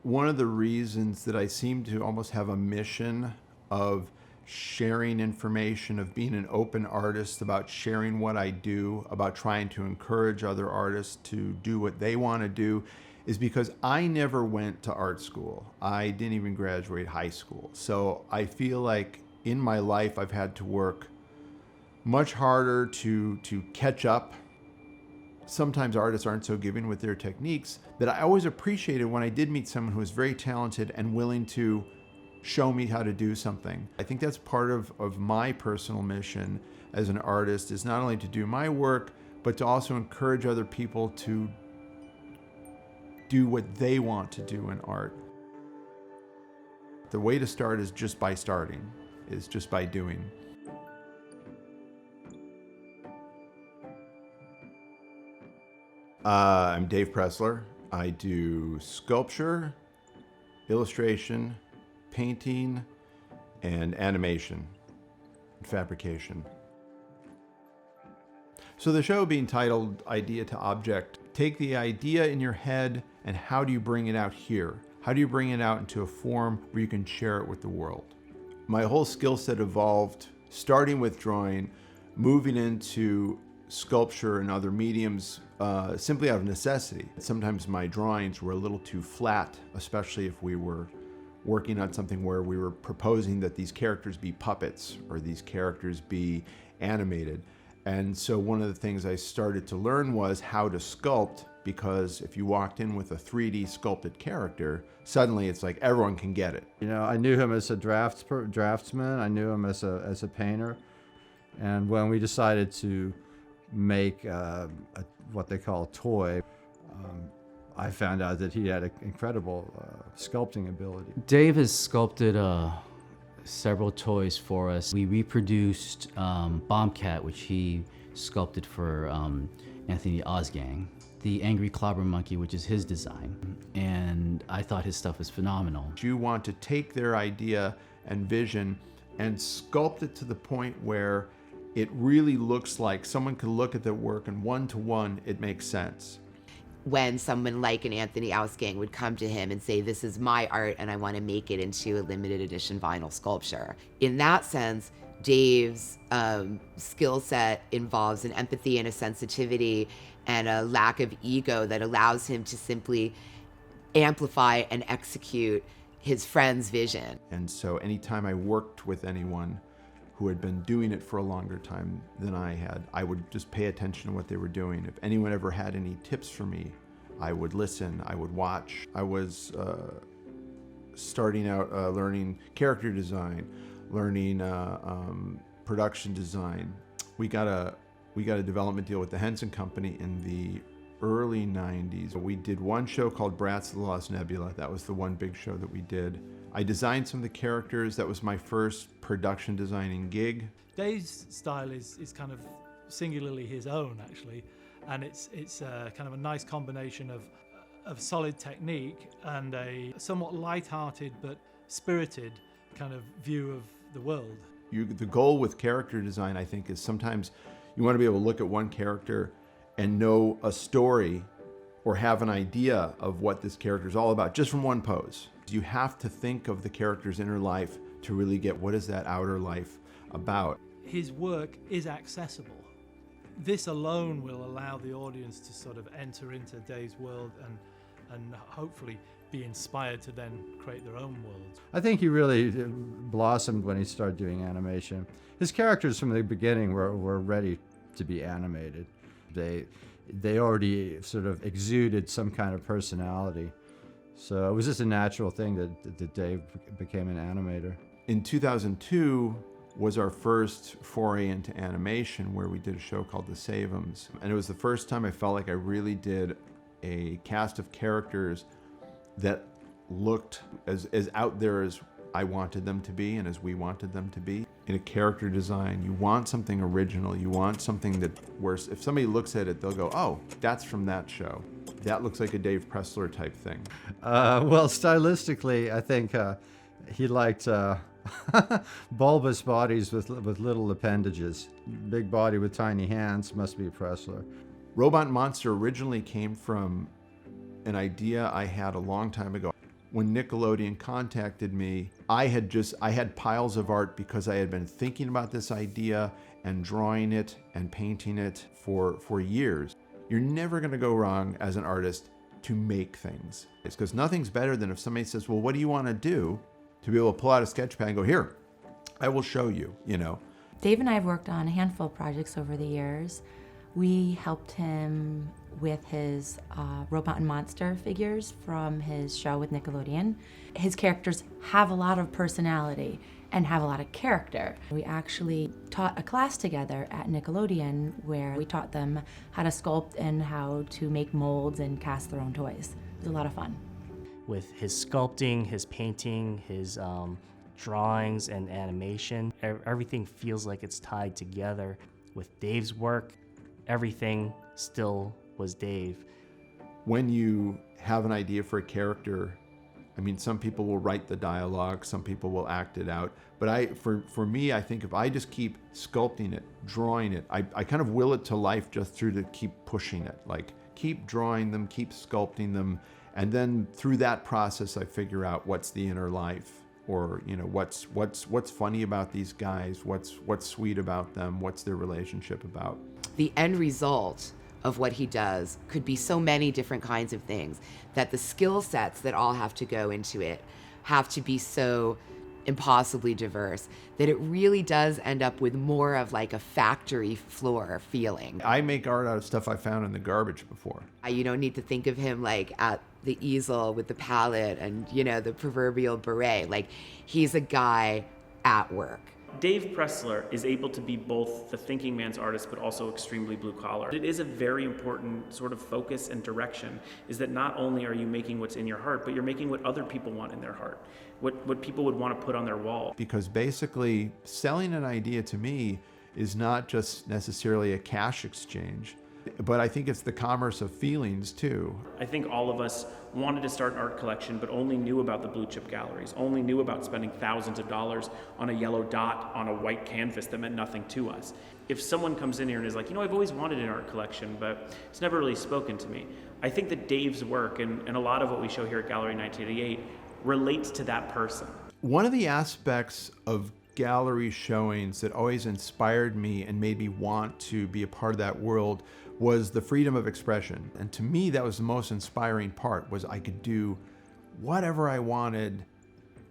one of the reasons that I seem to almost have a mission of sharing information, of being an open artist, about sharing what I do, about trying to encourage other artists to do what they want to do, is because I never went to art school. I didn't even graduate high school. So I feel like in my life I've had to work much harder to catch up. Sometimes artists aren't so giving with their techniques, that I always appreciated when I did meet someone who was very talented and willing to show me how to do something. I think that's part of my personal mission as an artist, is not only to do my work, but to also encourage other people to do what they want to do in art. The way to start is just by starting, is just by doing. I'm Dave Pressler. I do sculpture, illustration, painting, and animation, and fabrication. So the show being titled Idea to Object, take the idea in your head and how do you bring it out here? How do you bring it out into a form where you can share it with the world? My whole skill set evolved, starting with drawing, moving into sculpture and other mediums simply out of necessity. Sometimes my drawings were a little too flat, especially if we were working on something where we were proposing that these characters be puppets or these characters be animated. And so one of the things I started to learn was how to sculpt, because if you walked in with a 3D sculpted character, suddenly it's like everyone can get it. You know, I knew him as a draftsman, I knew him as a painter, and when we decided to make what they call a toy, I found out that he had an incredible sculpting ability. Dave has sculpted several toys for us. We reproduced Bombcat, which he sculpted for Anthony Osgang. The Angry Clobber Monkey, which is his design. And I thought his stuff was phenomenal. You want to take their idea and vision and sculpt it to the point where it really looks like someone could look at their work and one-to-one it makes sense. When someone like an Anthony Osgang would come to him and say, this is my art and I want to make it into a limited edition vinyl sculpture. In that sense, Dave's skill set involves an empathy and a sensitivity and a lack of ego that allows him to simply amplify and execute his friend's vision. And so anytime I worked with anyone who had been doing it for a longer time than I had, I would just pay attention to what they were doing. If anyone ever had any tips for me, I would listen, I would watch. I was starting out learning character design, learning production design. We got a development deal with the Henson Company in the early 90s. We did one show called Brats of the Lost Nebula. That was the one big show that we did. I designed some of the characters. That was my first production designing gig. Dave's style is kind of singularly his own, actually, and it's kind of a nice combination of solid technique and a somewhat light-hearted but spirited kind of view of the world. The goal with character design, I think, is sometimes you want to be able to look at one character and know a story or have an idea of what this character is all about just from one pose. You have to think of the character's inner life to really get what is that outer life about. His work is accessible. This alone will allow the audience to sort of enter into Dave's world and hopefully be inspired to then create their own worlds. I think he really blossomed when he started doing animation. His characters from the beginning were ready to be animated. They already sort of exuded some kind of personality. So it was just a natural thing that Dave became an animator. In 2002 was our first foray into animation, where we did a show called The Save-Ems. And it was the first time I felt like I really did a cast of characters that looked as out there as I wanted them to be and as we wanted them to be. In a character design, you want something original. You want something that, where if somebody looks at it, they'll go, oh, that's from that show. That looks like a Dave Pressler type thing. Well, stylistically, I think he liked bulbous bodies with little appendages. Big body with tiny hands must be Pressler. Robot Monster originally came from an idea I had a long time ago. when Nickelodeon contacted me, I had piles of art because I had been thinking about this idea and drawing it and painting it for years. You're never going to go wrong as an artist to make things. It's because nothing's better than if somebody says, well, what do you want to do? To be able to pull out a sketch pad and go, here, I will show you, you know. Dave and I have worked on a handful of projects over the years. We helped him with his Robot and Monster figures from his show with Nickelodeon. His characters have a lot of personality and have a lot of character. We actually taught a class together at Nickelodeon where we taught them how to sculpt and how to make molds and cast their own toys. It was a lot of fun. With his sculpting, his painting, his drawings and animation, everything feels like it's tied together. With Dave's work, everything still was Dave. When you have an idea for a character, I mean, some people will write the dialogue, some people will act it out. But for me, I think if I just keep sculpting it, drawing it, I kind of will it to life just through to keep pushing it. Like, keep drawing them, keep sculpting them. And then through that process, I figure out what's the inner life, or, you know, what's funny about these guys, what's sweet about them, what's their relationship about. The end result of what he does could be so many different kinds of things, that the skill sets that all have to go into it have to be so impossibly diverse that it really does end up with more of like a factory floor feeling. I make art out of stuff I found in the garbage before. You don't need to think of him like at the easel with the palette and, you know, the proverbial beret. Like, he's a guy at work. Dave Pressler is able to be both the thinking man's artist but also extremely blue collar. It is a very important sort of focus and direction, is that not only are you making what's in your heart, but you're making what other people want in their heart, what people would want to put on their wall. Because basically, selling an idea to me is not just necessarily a cash exchange, but I think it's the commerce of feelings too. I think all of us wanted to start an art collection, but only knew about the blue chip galleries, only knew about spending thousands of dollars on a yellow dot on a white canvas that meant nothing to us. If someone comes in here and is like, you know, I've always wanted an art collection, but it's never really spoken to me. I think that Dave's work and a lot of what we show here at Gallery 1988 relates to that person. One of the aspects of gallery showings that always inspired me and made me want to be a part of that world was the freedom of expression. And to me, that was the most inspiring part, was I could do whatever I wanted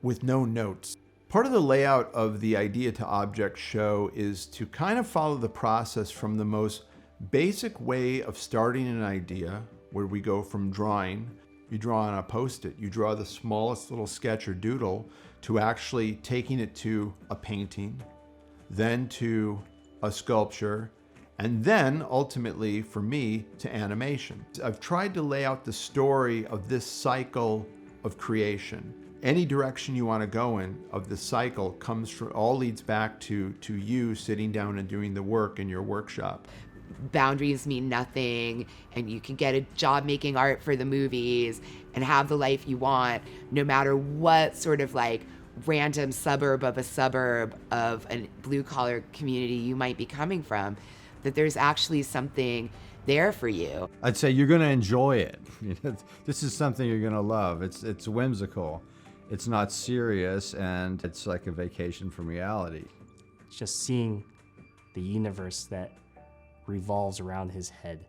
with no notes. Part of the layout of the idea to object show is to kind of follow the process from the most basic way of starting an idea, where we go from drawing, you draw on a Post-it, you draw the smallest little sketch or doodle, to actually taking it to a painting, then to a sculpture, and then ultimately, for me, to animation. I've tried to lay out the story of this cycle of creation. Any direction you want to go in of the cycle all leads back to you sitting down and doing the work in your workshop. Boundaries mean nothing, and you can get a job making art for the movies and have the life you want, no matter what sort of like random suburb of a blue collar community you might be coming from, that there's actually something there for you. I'd say you're going to enjoy it. This is something you're going to love. It's whimsical. It's not serious, and it's like a vacation from reality. Just seeing the universe that revolves around his head.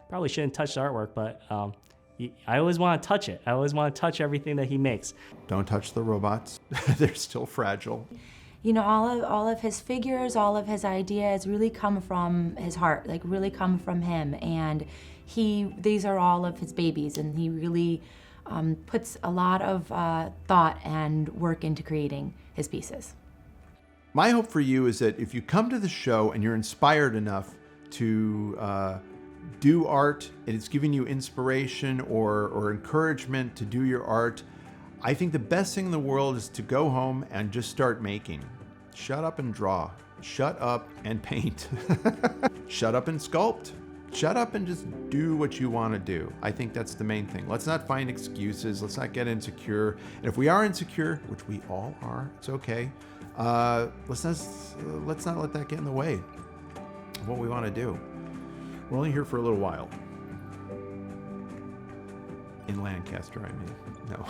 Probably shouldn't touch the artwork, but I always want to touch it. I always want to touch everything that he makes. Don't touch the robots. They're still fragile. You know, all of his figures, all of his ideas really come from his heart, like really come from him. And these are all of his babies, and he really puts a lot of thought and work into creating his pieces. My hope for you is that if you come to the show and you're inspired enough to do art, and it's giving you inspiration or encouragement to do your art, I think the best thing in the world is to go home and just start making. Shut up and draw. Shut up and paint. Shut up and sculpt. Shut up and just do what you want to do. I think that's the main thing. Let's not find excuses. Let's not get insecure. And if we are insecure, which we all are, it's okay. Let's not let that get in the way of what we want to do. We're only here for a little while. In Lancaster, I mean. No.